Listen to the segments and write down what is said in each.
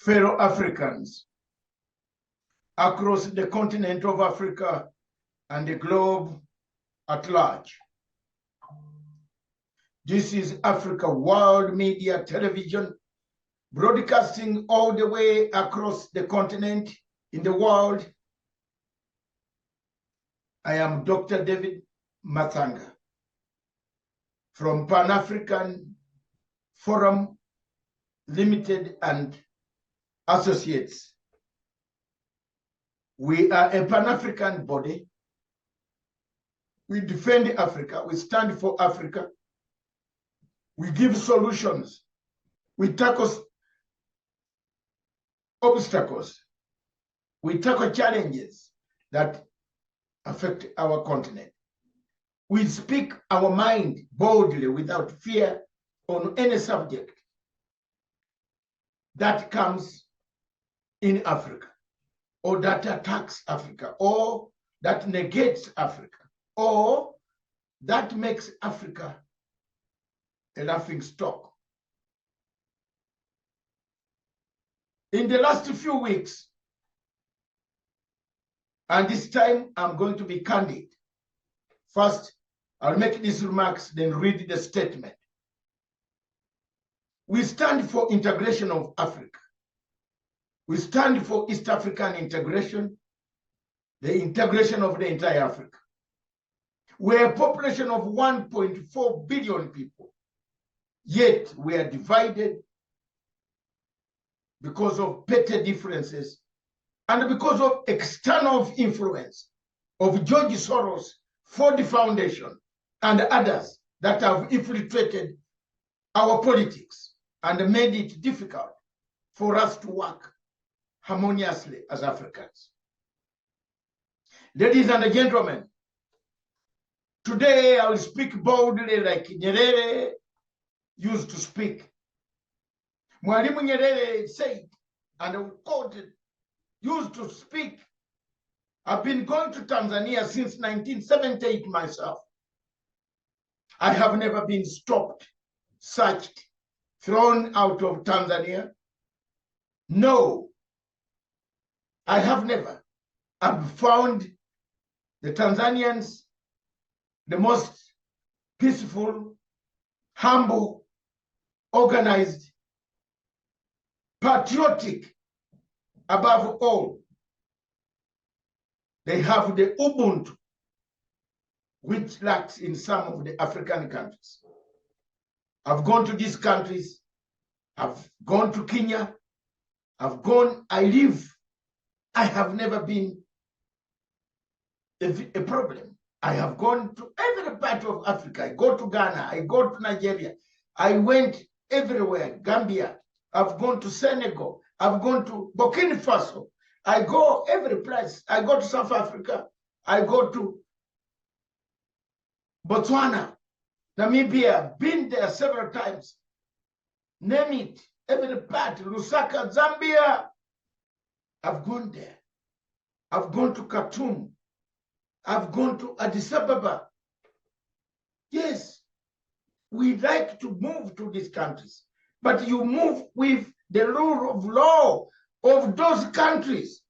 fellow Africans across the continent of Africa and the globe at large. This is Africa World Media Television, broadcasting all the way across the continent in the world. I am Dr. David Mathanga from Pan-African Forum Limited and Associates. We are a Pan-African body. We defend Africa. We stand for Africa. We give solutions. We tackle obstacles. We tackle challenges that affect our continent. We speak our mind boldly without fear on any subject that comes in Africa, or that attacks Africa, or that negates Africa, or that makes Africa a laughing stock. In the last few weeks, and this time I'm going to be candid. First, I'll make these remarks, then read the statement. We stand for integration of Africa. We stand for East African integration, the integration of the entire Africa. We're a population of 1.4 billion people, yet we are divided because of petty differences and because of external influence of George Soros, Ford Foundation, and others that have infiltrated our politics and made it difficult for us to work harmoniously as Africans. Ladies and gentlemen, today I will speak boldly like Nyerere used to speak. Mwalimu Nyerere said, and I will quote it, used to speak. I've been going to Tanzania since 1978 myself. I have never been stopped, searched, thrown out of Tanzania. No, I have never. I've found the Tanzanians the most peaceful, humble, organized, patriotic, above all. They have the Ubuntu, which lacks in some of the African countries. I've gone to these countries. I've gone to Kenya. I live. I have never been a problem. I have gone to every part of Africa. I go to Ghana. I go to Nigeria. I went everywhere, Gambia. I've gone to Senegal. I've gone to Burkina Faso. I go every place. I go to South Africa. I go to Botswana, Namibia. Been there several times. Name it, every part. Lusaka, Zambia. I've gone there. I've gone to Khartoum. I've gone to Addis Ababa. Yes, we like to move to these countries, but you move with the rule of law of those countries.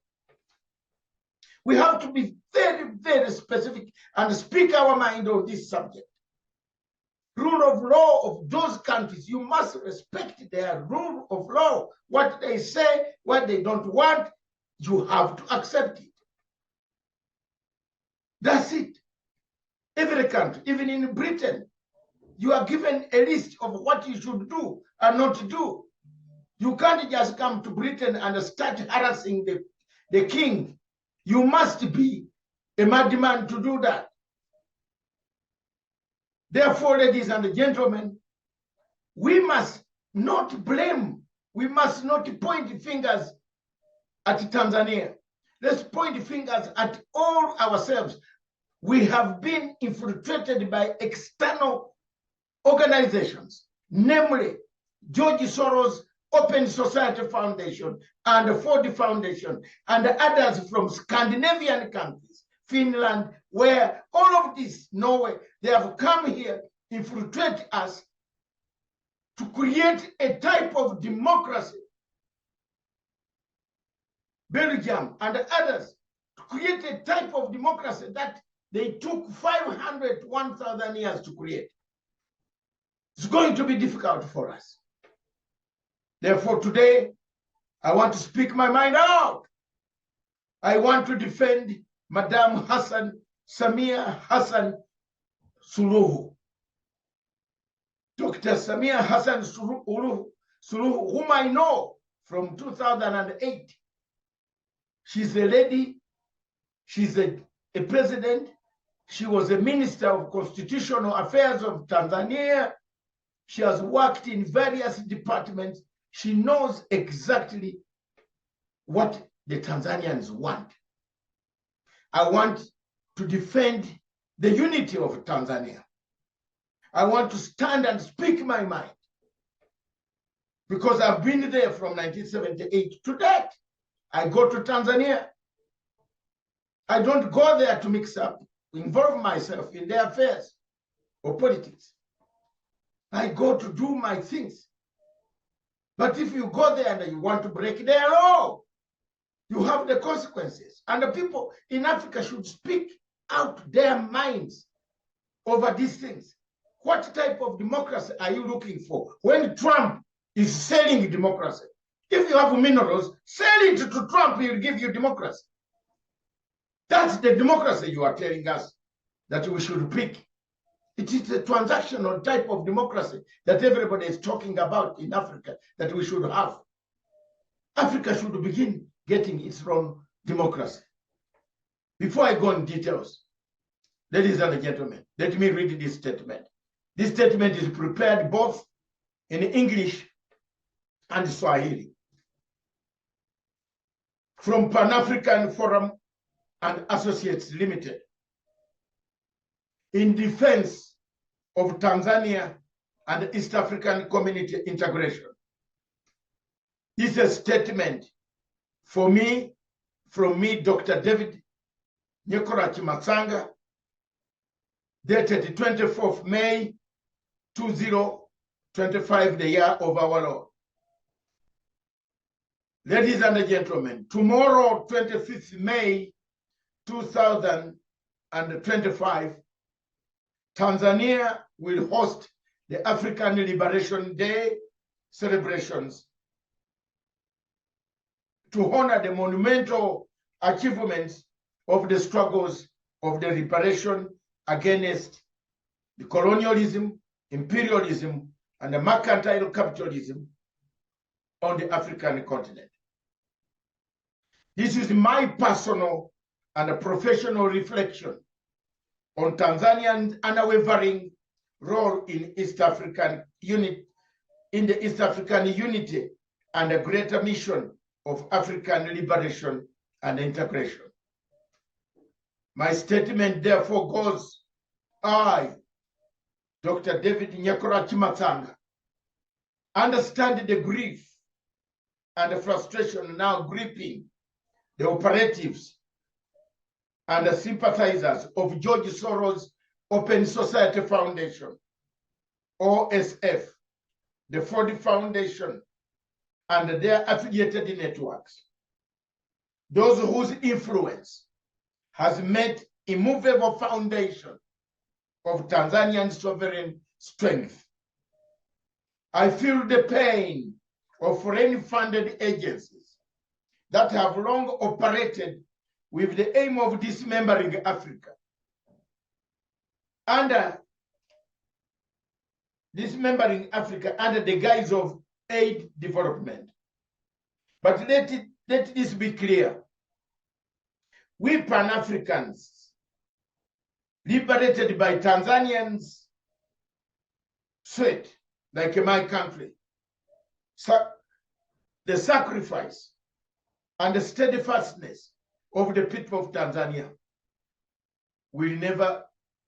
We have to be very, very specific and speak our mind on this subject. Rule of law of those countries, you must respect their rule of law. What they say, what they don't want, you have to accept it. That's it. Every country, even in Britain, you are given a list of what you should do and not do. You can't just come to Britain and start harassing the king. You must be a madman to do that. Therefore, ladies and gentlemen, we must not blame. We must not point fingers at Tanzania. Let's point fingers at all ourselves. We have been infiltrated by external organizations, namely George Soros, Open Society Foundation, and the Ford Foundation, and others from Scandinavian countries, Finland, where all of this, Norway, they have come here, infiltrate us to create a type of democracy Belgium, and others to create a type of democracy that they took 500 to 1,000 years to create. It's going to be difficult for us. Therefore, today, I want to speak my mind out. I want to defend Madam Samia Hassan Suluhu. Dr. Samia Hassan Suluhu, whom I know from 2008. She's a lady, she's a president, she was a minister of constitutional affairs of Tanzania. She has worked in various departments. She knows exactly what the Tanzanians want. I want to defend the unity of Tanzania. I want to stand and speak my mind because I've been there from 1978 to date. I go to Tanzania. I don't go there to mix up, involve myself in their affairs or politics. I go to do my things. But if you go there and you want to break their law, you have the consequences. And the people in Africa should speak out their minds over these things. What type of democracy are you looking for when Trump is selling democracy? If you have minerals, sell it to Trump, he'll give you democracy. That's the democracy you are telling us that we should pick. It is a transactional type of democracy that everybody is talking about in Africa that we should have. Africa should begin getting its own democracy. Before I go in details, ladies and gentlemen, let me read this statement. This statement is prepared both in English and Swahili. From Pan-African Forum and Associates Limited, in defense of Tanzania and East African community integration. This is a statement from me, Dr. David Nyekora Chimatsanga, dated 24th May 2025, the year of our Lord. Ladies and gentlemen, tomorrow, 25th May 2025, Tanzania will host the African Liberation Day celebrations to honor the monumental achievements of the struggles of the liberation against the colonialism, imperialism, and the mercantile capitalism on the African continent. This is my personal and professional reflection on Tanzania's unwavering role in East African unity, in the East African unity and the greater mission of African liberation and integration. My statement therefore goes, I, Dr. David Nyekora Chimatsanga, understand the grief and the frustration now gripping the operatives and the sympathizers of George Soros' Open Society Foundation, OSF, the Ford Foundation, and their affiliated networks. Those whose influence has made immovable foundation of Tanzanian sovereign strength. I feel the pain of foreign-funded agencies that have long operated with the aim of dismembering Africa. Dismembering Africa under the guise of aid development. But let this be clear. We Pan-Africans, liberated by Tanzanians, sweat, like my country, the sacrifice and the steadfastness of the people of Tanzania will never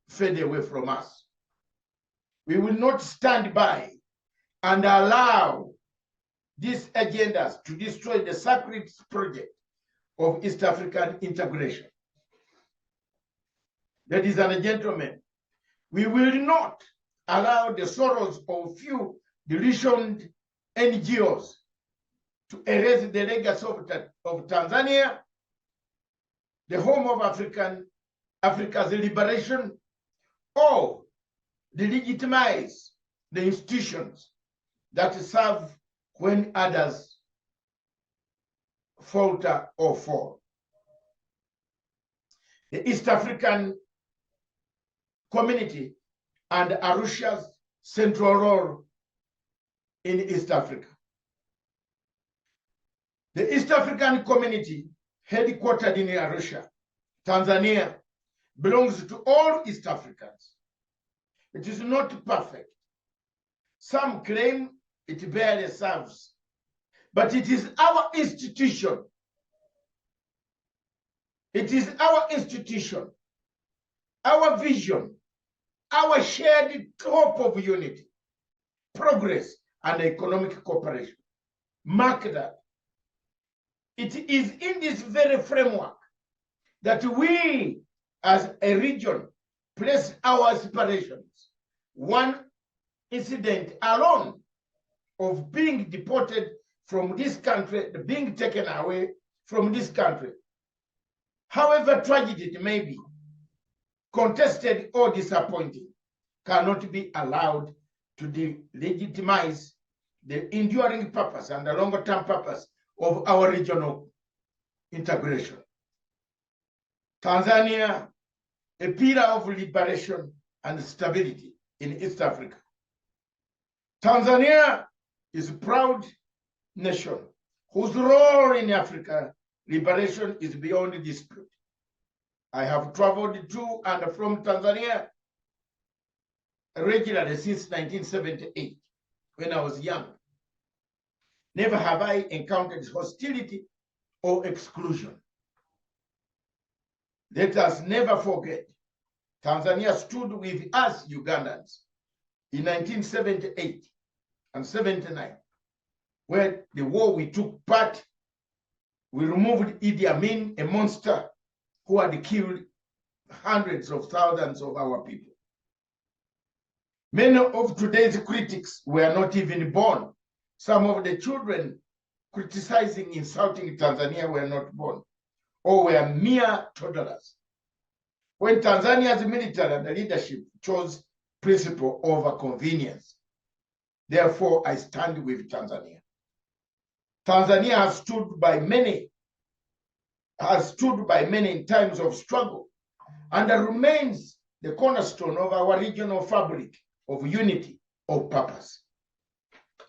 fade away from us. We will not stand by and allow these agendas to destroy the sacred project of East African integration. Ladies and gentlemen, we will not allow the sorrows of few delusioned NGOs to erase the legacy of Tanzania, the home of Africa's liberation, or delegitimize the institutions that serve when others falter or fall. The East African community and Arusha's central role in East Africa. The East African community, headquartered in Arusha, Tanzania, belongs to all East Africans. It is not perfect. Some claim it barely serves, but it is our institution. It is our institution, our vision, our shared hope of unity, progress, and economic cooperation. Mark that. It is in this very framework that we, as a region, place our aspirations. One incident alone of being deported from this country, being taken away from this country, however tragic it may be, contested or disappointing, cannot be allowed to delegitimize the enduring purpose and the longer-term purpose of our regional integration. Tanzania, a pillar of liberation and stability in East Africa. Tanzania is a proud nation whose role in Africa liberation is beyond dispute. I have traveled to and from Tanzania regularly since 1978, when I was young. Never have I encountered hostility or exclusion. Let us never forget, Tanzania stood with us Ugandans in 1978 and 79, where the war we took part, we removed Idi Amin, a monster who had killed hundreds of thousands of our people. Many of today's critics were not even born. Some of the children criticizing, insulting Tanzania were not born, or were mere toddlers. When Tanzania's military and the leadership chose principle over convenience, therefore I stand with Tanzania. Tanzania has stood by many in times of struggle, and remains the cornerstone of our regional fabric of unity of purpose.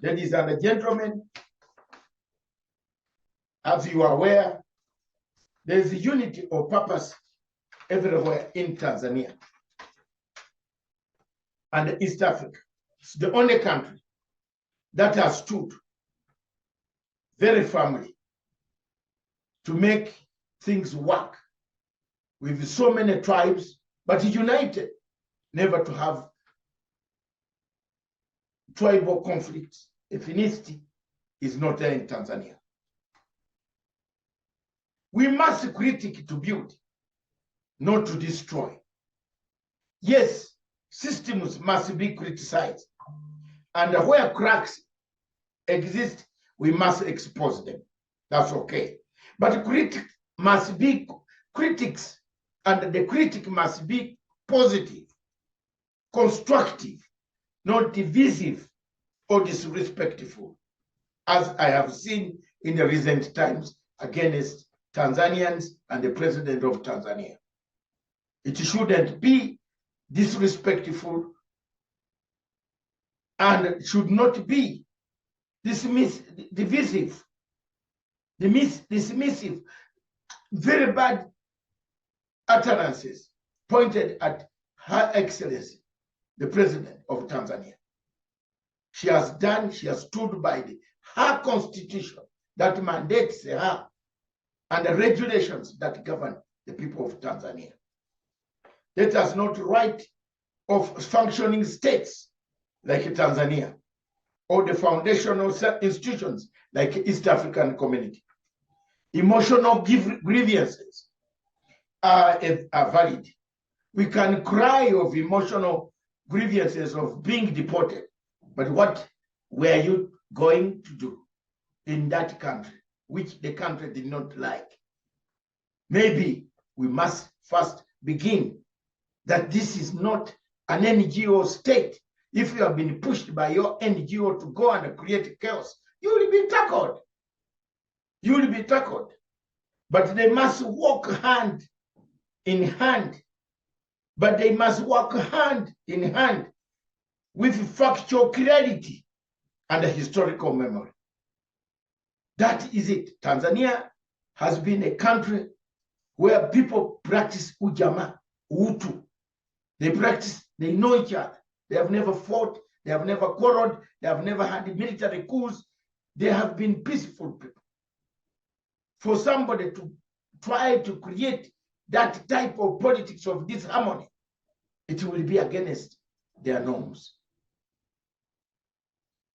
Ladies and gentlemen, as you are aware, there is unity of purpose everywhere in Tanzania and East Africa. It's the only country that has stood very firmly to make things work with so many tribes, but united, never to have tribal conflicts. Ethnicity is not there in Tanzania. We must critique to build, not to destroy. Yes, systems must be criticized, and where cracks exist, we must expose them. That's okay. But critics must be critics, and the critic must be positive, constructive, not divisive or disrespectful, as I have seen in the recent times against Tanzanians and the president of Tanzania. It shouldn't be disrespectful and should not be divisive, dismissive, very bad utterances pointed at Her Excellency, the President of Tanzania. She has stood by her constitution that mandates her and the regulations that govern the people of Tanzania. Let us not write of functioning states like Tanzania or the foundational institutions like East African Community. Emotional grievances are valid. We can cry of emotional grievances of being deported, but what were you going to do? in that country, which the country did not like. Maybe we must first begin that this is not an NGO state. If you have been pushed by your NGO to go and create chaos, you will be tackled. You will be tackled. But they must walk hand in hand. But they must walk hand in hand with factual clarity and a historical memory. That is it. Tanzania has been a country where people practice ujamaa, utu. They practice, they know each other. They have never fought, they have never quarreled, they have never had military coups. They have been peaceful people. For somebody to try to create that type of politics of disharmony, it will be against their norms.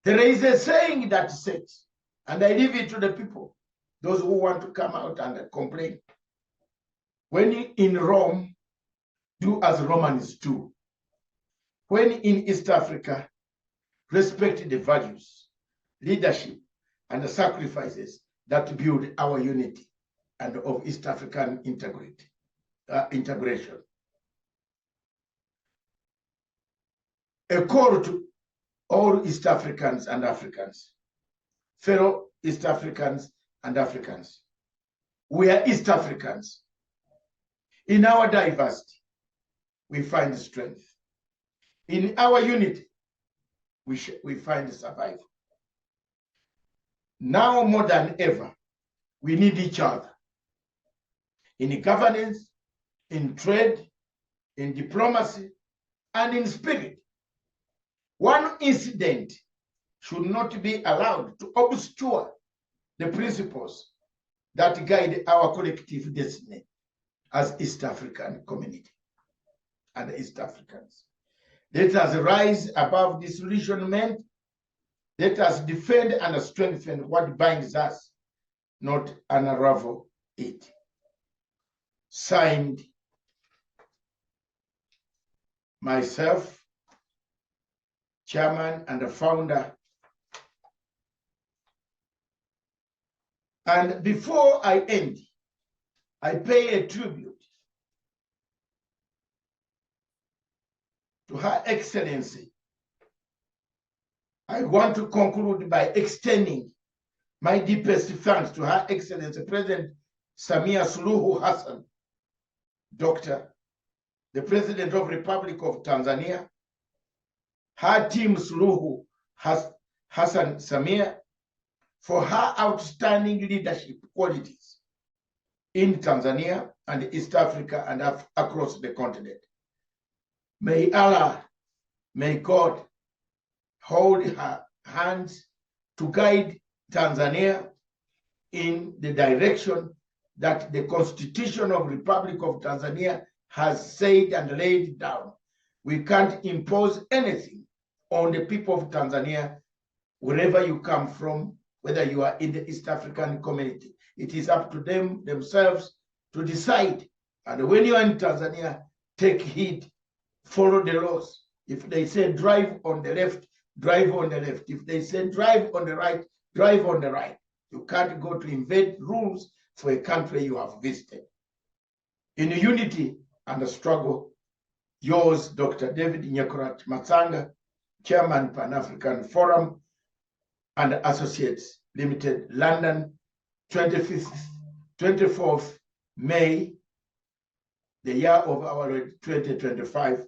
There is a saying that says, and I leave it to the people, those who want to come out and complain. When in Rome, do as Romans do. When in East Africa, respect the values, leadership, and the sacrifices that build our unity and of East African integration. A call to all East Africans and Africans, fellow East Africans and Africans. We are East Africans. In our diversity, we find strength. In our unity, we find survival. Now more than ever, we need each other. In governance, in trade, in diplomacy, and in spirit. One incident should not be allowed to obscure the principles that guide our collective destiny as East African community and East Africans. Let us rise above disillusionment. Let us defend and strengthen what binds us, not unravel it. Signed, myself, chairman and the founder. And before I end, I pay a tribute to Her Excellency. I want to conclude by extending my deepest thanks to Her Excellency President Samia Suluhu Hassan, Doctor, the President of the Republic of Tanzania, her team Suluhu Hassan Samia, for her outstanding leadership qualities in Tanzania and East Africa and across the continent. May Allah, may God hold her hands to guide Tanzania in the direction that the Constitution of the Republic of Tanzania has said and laid down. We can't impose anything on the people of Tanzania, wherever you come from, whether you are in the East African community. It is up to them themselves to decide. And when you are in Tanzania, take heed, follow the laws. If they say drive on the left, drive on the left. If they say drive on the right, drive on the right. You can't go to invade rules for a country you have visited. In unity and a struggle, yours, Dr. David Nyekorat Matsanga, Chairman Pan-African Forum and Associates Limited, London, 24th May, the year of our Lord 2025.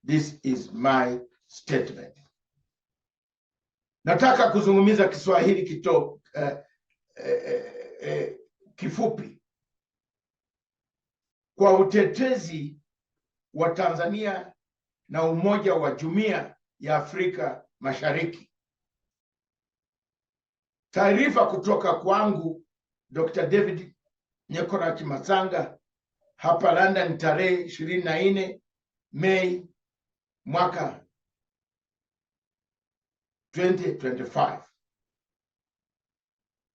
This is my statement. Nataka kuzungumza Kiswahili kifupi kwa utetezi wa Tanzania na umoja wa Jumuiya ya Afrika Mashariki. Taarifa kutoka kwangu Dr. David Nyekorat Matsanga hapa London tarehe 24 Mei mwaka 2025.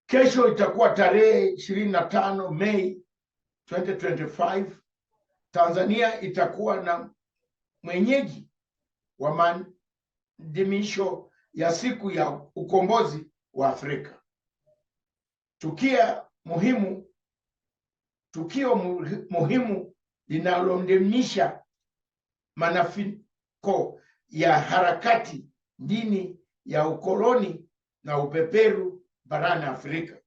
Kesho itakuwa tarehe 25 Mei 2025. Tanzania itakuwa na mwenyeji wa maadhimisho ya siku ya ukombozi wa Afrika. tukio muhimu linaloendeleza manafiko ya harakati dini ya ukoloni na ubeberu barani Afrika.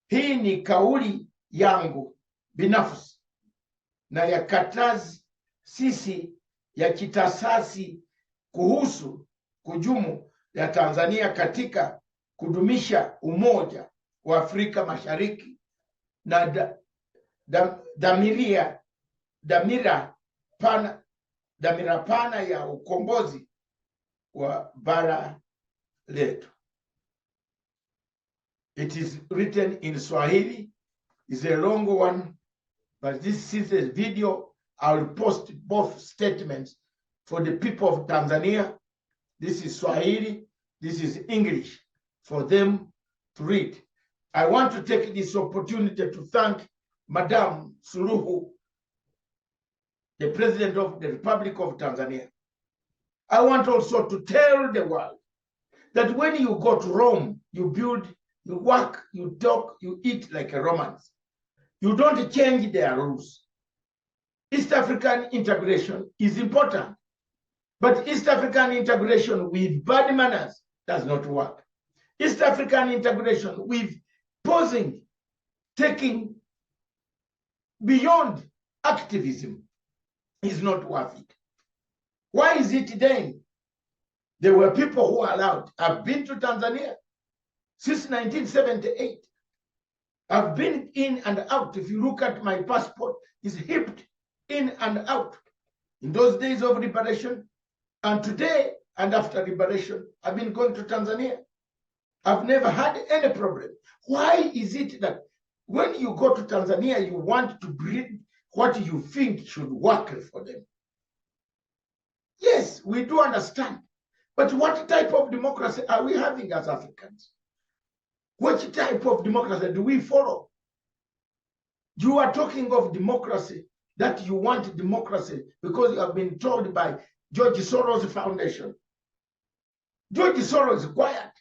Hii ni kauli yangu binafsi na ya taasisi ya kitasasi kuhusu kujumu ya Tanzania katika kudumisha umoja wa Afrika Mashariki na dhamira pana ya ukombozi wa bara letu. It is written in Swahili. It's a long one, but this is a video. I will post both statements for the people of Tanzania. This is Swahili, this is English, for them to read. I want to take this opportunity to thank Madam Suluhu, the President of the Republic of Tanzania. I want also to tell the world that when you go to Rome, you build, you work, you talk, you eat like a Romans. You don't change their rules. East African integration is important, but East African integration with bad manners does not work. East African integration with posing, taking beyond activism is not worth it. Why is it then? There were people who are allowed. I've been to Tanzania since 1978. I've been in and out. If you look at my passport, it's hipped in and out. In those days of liberation, and today and after liberation, I've been going to Tanzania. I've never had any problem. Why is it that when you go to Tanzania, you want to bring what you think should work for them? Yes, we do understand. But what type of democracy are we having as Africans? Which type of democracy do we follow? You are talking of democracy, that you want democracy because you have been told by George Soros Foundation. George Soros is quiet,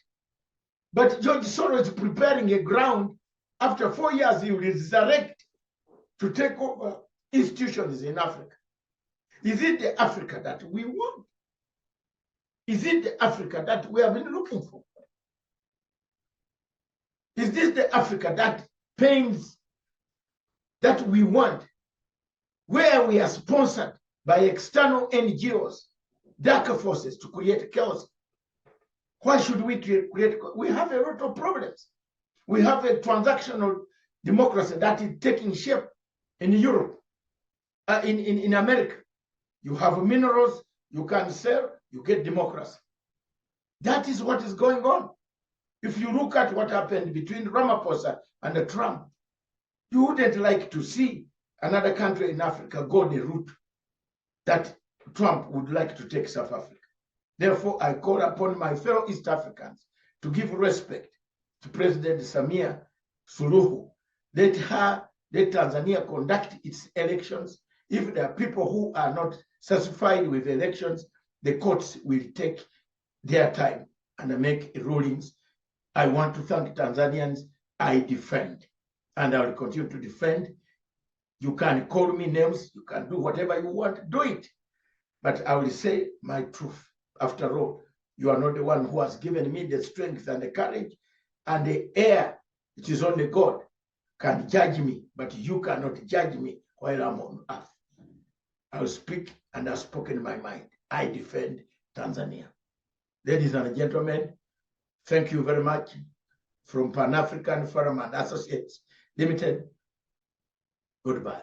but George Soros is preparing a ground. After 4 years, he will resurrect to take over institutions in Africa. Is it the Africa that we want? Is it the Africa that we have been looking for? Is this the Africa that pains that we want, where we are sponsored by external NGOs, dark forces to create chaos? Why should we create? We have a lot of problems. We have a transactional democracy that is taking shape in Europe, in America. You have minerals, you can sell, you get democracy. That is what is going on. If you look at what happened between Ramaphosa and Trump, you wouldn't like to see another country in Africa go the route that Trump would like to take South Africa. Therefore, I call upon my fellow East Africans to give respect to President Samia Suluhu. Let Tanzania conduct its elections. If there are people who are not satisfied with elections, the courts will take their time and make rulings. I want to thank Tanzanians. I defend, and I will continue to defend. You can call me names, you can do whatever you want, do it. But I will say my truth. After all, you are not the one who has given me the strength and the courage and the air. It is only God can judge me, but you cannot judge me while I'm on earth. I will speak, and I've spoken my mind. I defend Tanzania. Ladies and gentlemen, thank you very much. From Pan-African Farm and Associates Limited, goodbye.